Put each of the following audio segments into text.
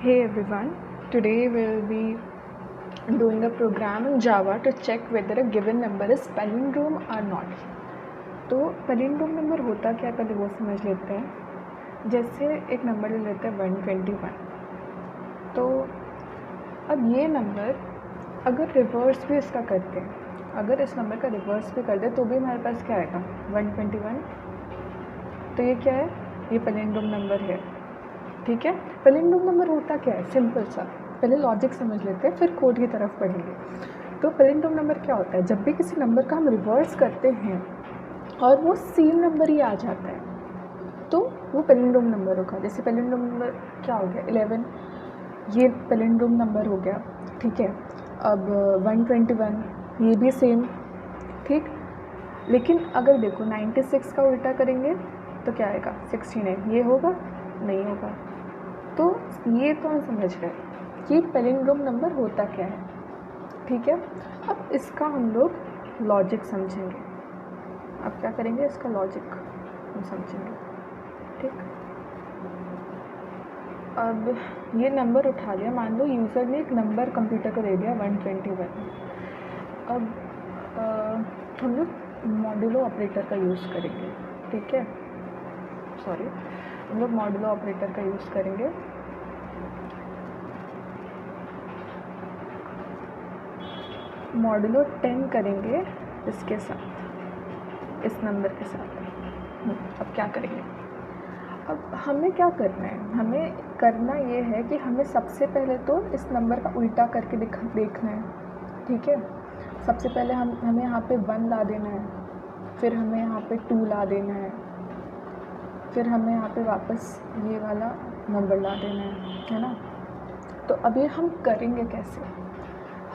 Hey everyone, today we'll be doing a program in Java to check whether a given number is palindrome or not. तो palindrome number होता क्या है पहले वो समझ लेते हैं। जैसे एक नंबर ले लेते हैं 121। तो अब ये नंबर अगर रिवर्स भी इसका करते हैं, अगर इस नंबर का रिवर्स भी कर दे तो भी हमारे पास क्या आएगा 121। तो ये क्या है, ये palindrome नंबर है। ठीक है, palindrome नंबर होता क्या है, सिंपल सा, पहले लॉजिक समझ लेते हैं फिर कोड की तरफ पढ़ेंगे। तो palindrome नंबर क्या होता है, जब भी किसी नंबर का हम रिवर्स करते हैं और वो सेम नंबर ही आ जाता है तो वो palindrome नंबर होगा। जैसे palindrome नंबर क्या हो गया 11, ये palindrome नंबर हो गया। ठीक है, अब 121 ये भी सेम। ठीक, लेकिन अगर देखो 96 का उल्टा करेंगे तो क्या आएगा 69, ये होगा नहीं होगा। तो ये तो हम समझ गए कि palindrome नंबर होता क्या है। ठीक है, अब इसका हम लोग लॉजिक समझेंगे। अब क्या करेंगे, इसका लॉजिक हम समझेंगे। ठीक, अब ये नंबर उठा लिया, मान लो यूज़र ने एक नंबर कंप्यूटर को दे दिया 121। अब हम लोग मॉड्यूलो ऑपरेटर का यूज़ करेंगे। ठीक है, सॉरी, हम लोग मॉड्यूलो ऑपरेटर का यूज़ करेंगे। मॉड्यूलो 10 करेंगे इसके साथ, इस नंबर के साथ। अब क्या करेंगे, अब हमें क्या करना है, हमें करना ये है कि हमें सबसे पहले तो इस नंबर का उल्टा करके देखना है। ठीक है, सबसे पहले हमें यहाँ पे 1 ला देना है, फिर हमें यहाँ पे 2 ला देना है, फिर हमें यहाँ पे वापस ये वाला नंबर ला देना है ना। तो अब ये हम करेंगे कैसे,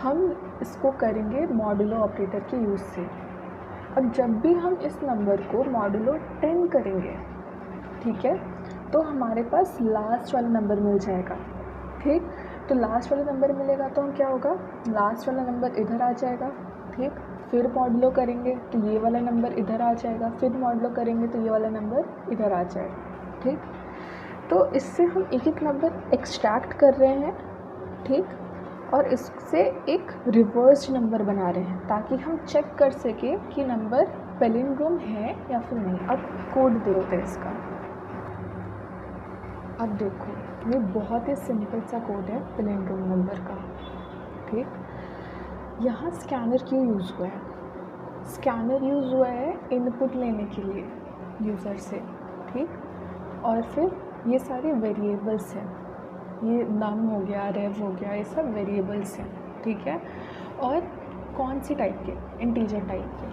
हम इसको करेंगे मॉड्यूलो ऑपरेटर के यूज़ से। अब जब भी हम इस नंबर को मॉड्यूलो 10 करेंगे, ठीक है, तो हमारे पास लास्ट वाला नंबर मिल जाएगा। ठीक, तो लास्ट वाला नंबर मिलेगा तो हम क्या होगा, लास्ट वाला नंबर इधर आ जाएगा। ठीक, फिर मॉड्यूलो करेंगे तो ये वाला नंबर इधर आ जाएगा, फिर मॉड्यूलो करेंगे तो ये वाला नंबर इधर आ जाएगा। ठीक, तो इससे हम एक एक नंबर एक्सट्रैक्ट कर रहे हैं। ठीक, और इससे एक रिवर्स नंबर बना रहे हैं ताकि हम चेक कर सकें कि नंबर palindrome है या फिर नहीं। अब कोड देते हैं इसका। अब देखो, ये बहुत ही सिंपल सा कोड है palindrome नंबर का। ठीक, यहाँ स्कैनर क्यों यूज़ हुआ है, स्कैनर यूज़ हुआ है इनपुट लेने के लिए यूज़र से। ठीक, और फिर ये सारे वेरिएबल्स हैं, ये नम हो गया, रेव हो गया, ये सब वेरिएबल्स हैं। ठीक है, और कौन सी टाइप के, इंटीजर टाइप के।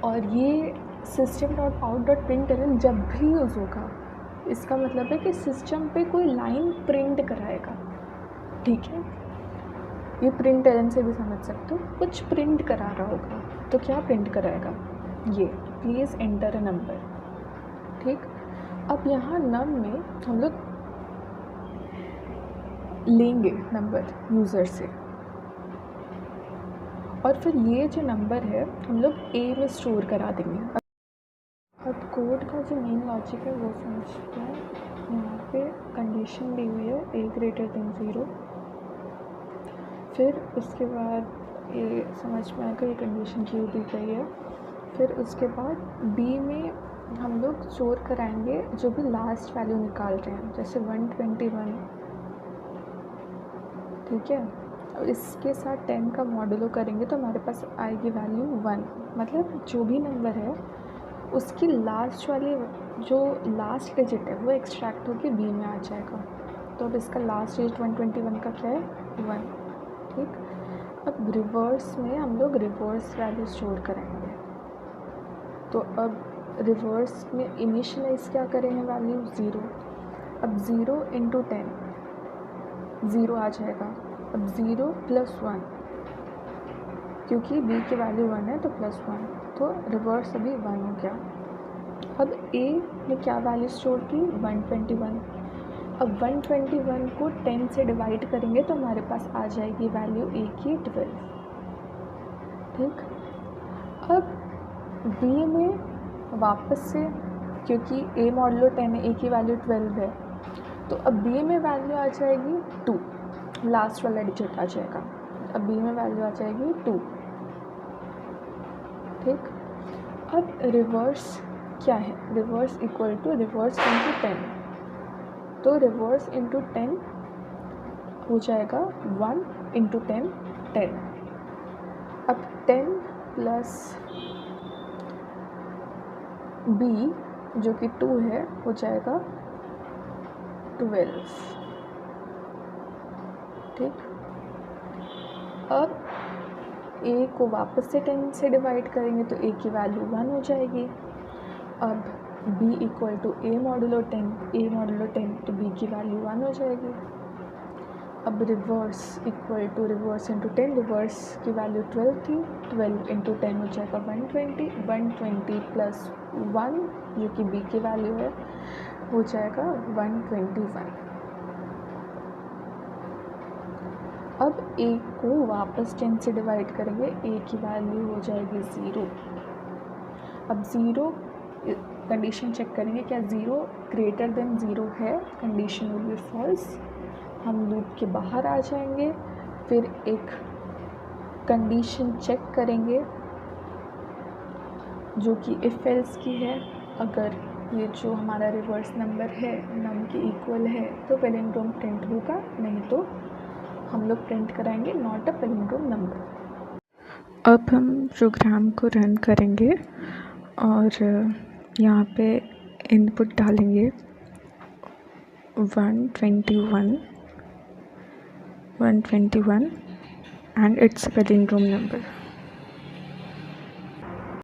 और ये system.out.println जब भी यूज़ होगा, इसका मतलब है कि सिस्टम पे कोई लाइन प्रिंट कराएगा। ठीक है, ये println से भी समझ सकते हो, कुछ प्रिंट करा रहा होगा। तो क्या प्रिंट कराएगा, ये प्लीज़ एंटर अ नंबर। ठीक, अब यहाँ नम में हम लोग लेंगे नंबर यूज़र से, और फिर ये जो नंबर है हम लोग ए में स्टोर करा देंगे। अब कोड का जो मेन लॉजिक है वो समझते हैं। यहाँ पे कंडीशन दी हुई है a ग्रेटर देन 0, फिर उसके बाद ये समझ में आएगा ये कंडीशन क्यों दी गई है। फिर उसके बाद b में हम लोग स्टोर कराएंगे जो भी लास्ट वैल्यू निकाल रहे हैं, जैसे 121। ठीक है, अब इसके साथ 10 का मॉड्यूलो करेंगे तो हमारे पास आएगी वैल्यू 1। मतलब जो भी नंबर है उसकी लास्ट वाली जो लास्ट डिजिट है वो एक्सट्रैक्ट होकर बी में आ जाएगा। तो अब इसका लास्ट डिजिट 121 का क्या है, 1। ठीक, अब रिवर्स में हम लोग रिवर्स वैल्यू स्टोर करेंगे। तो अब रिवर्स में इनिशियलाइज क्या करेंगे, वैल्यू 0। अब 0 इंटू 10, 0 आ जाएगा। अब 0 प्लस 1, क्योंकि b की वैल्यू 1 है तो प्लस 1, तो रिवर्स अभी 1 हो गया। अब a ने क्या वैल्यू स्टोर की, 121। अब 121 को 10 से डिवाइड करेंगे तो हमारे पास आ जाएगी वैल्यू a की 12। ठीक, अब b में वापस से, क्योंकि a मॉडुलो 10 है, a की वैल्यू 12 है, तो अब बी में वैल्यू आ जाएगी 2, लास्ट वाला डिजिट आ जाएगा। अब बी में वैल्यू आ जाएगी 2, ठीक। अब रिवर्स क्या है, reverse equal to reverse into 10, तो रिवर्स इंटू 10 हो जाएगा 1 इंटू 10 10। अब 10 प्लस बी जो कि 2 है हो जाएगा 12, ठीक। अब a को वापस से 10 से डिवाइड करेंगे तो a की वैल्यू 1 हो जाएगी। अब b equal to a modulo 10, तो b की वैल्यू 1 हो जाएगी। अब reverse equal to reverse into 10, reverse की वैल्यू 12 थी, 12 इंटू 10 हो जाएगा 120 प्लस 1 जो कि b की वैल्यू है हो जाएगा 121। अब a को वापस 10 से डिवाइड करेंगे, a की वैल्यू हो जाएगी 0। अब 0 कंडीशन चेक करेंगे, क्या 0 ग्रेटर देन 0 है, कंडीशन विल बी फॉल्स, हम लूप के बाहर आ जाएंगे। फिर एक कंडीशन चेक करेंगे जो कि इफ एल्स की है, अगर ये जो हमारा रिवर्स नंबर है नम के इक्वल है तो पैलिंड्रोम प्रिंट होगा, नहीं तो हम लोग प्रिंट कराएंगे नॉट अ पैलिंड्रोम नंबर। अब हम प्रोग्राम को रन करेंगे और यहाँ पे इनपुट डालेंगे 121 एंड इट्स पैलिंड्रोम नंबर।